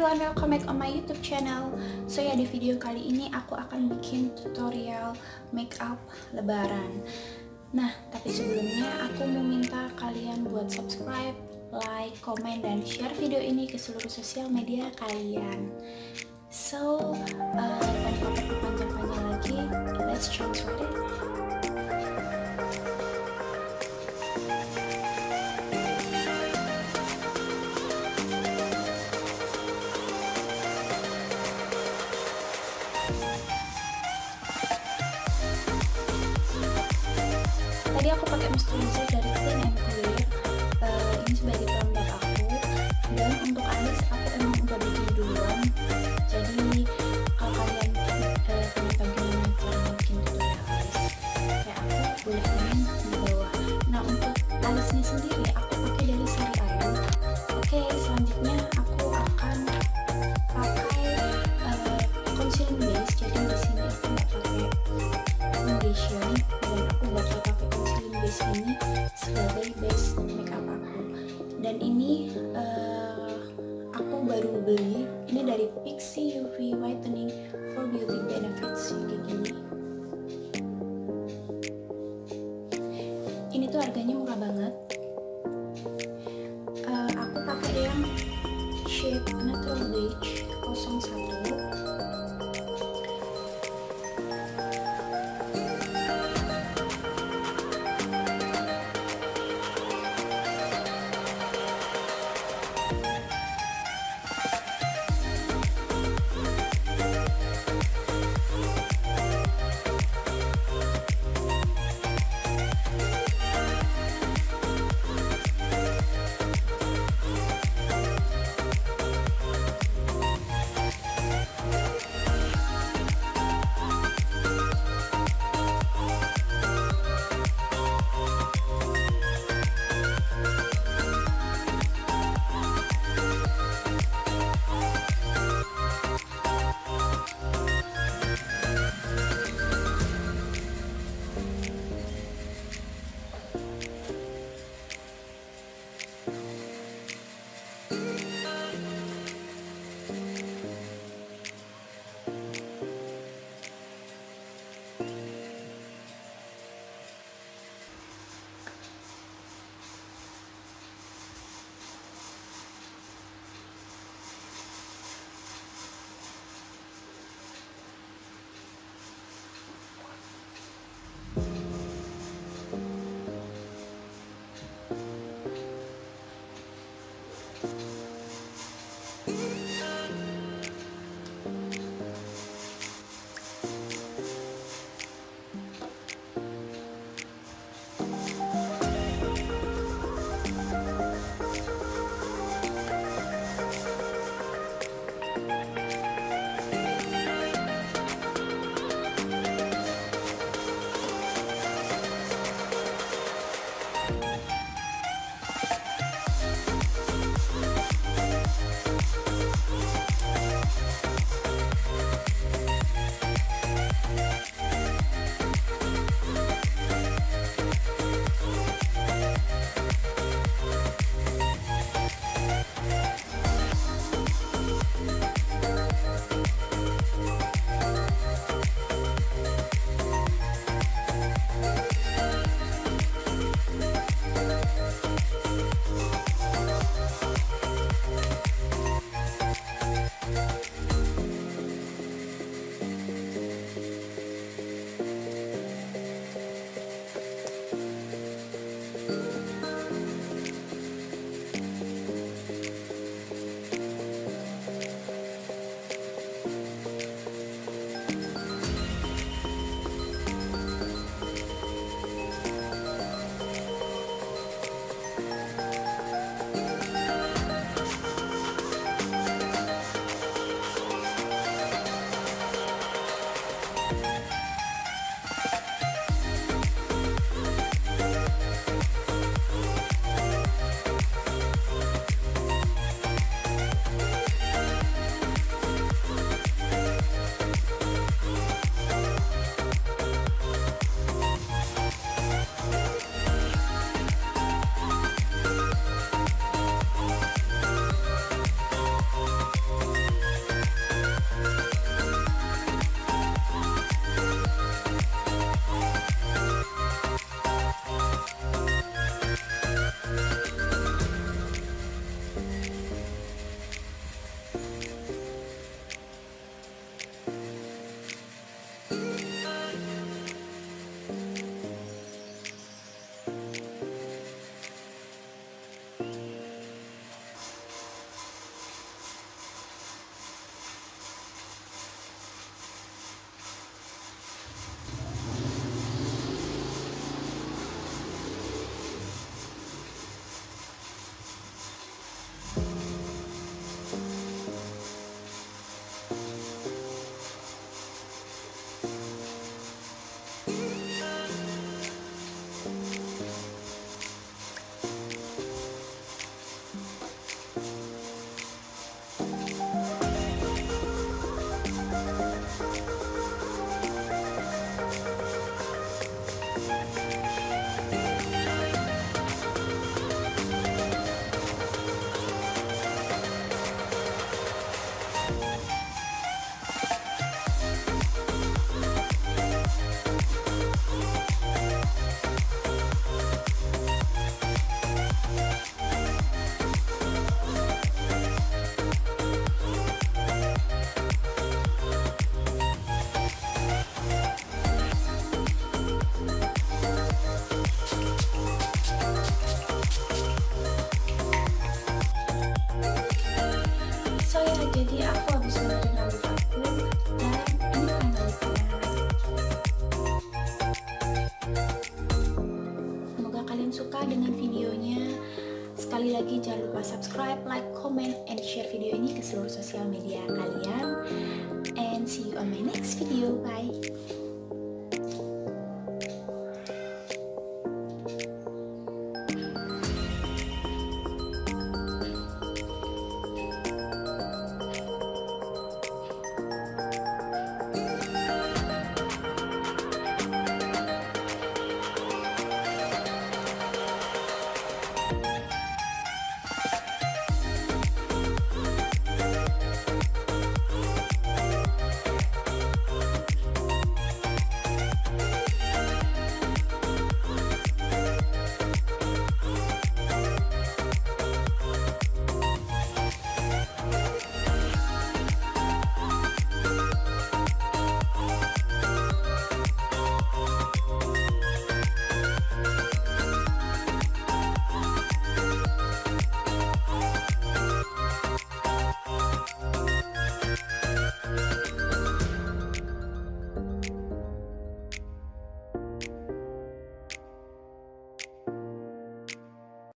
everyone, welcome back on my YouTube channel. So ya, di video kali ini aku akan bikin tutorial makeup lebaran. Nah, tapi sebelumnya aku mau minta kalian buat subscribe, like, komen, dan share video ini ke seluruh sosial media kalian. So, tanpa berpanjang-panjang lagi, let's jump started. Tadi aku pakai moisturizer dari Clean and Clear. Ini sebagai pelembab aku. Dan untuk alis aku emang udah bikin duluan. Jadi kalau kalian pengen tahu gimana cara bikin tutorial alis kayak aku, boleh komen di bawah. Nah, untuk alisnya sendiri aku pakai dari Sariayu. Oke, selanjutnya aku akan pakai concealing base. Jadi di sini aku nggak pakai foundation dan aku bakal pakai concealing base ini sebagai base makeup aku. Dan ini aku baru beli. Ini dari Pixy UV Whitening for Beauty Benefits kayak gini. Ini tuh harganya murah banget. Aku pakai yang shade Natural Beige 01. sosial media kalian. And see you on my next video. Bye!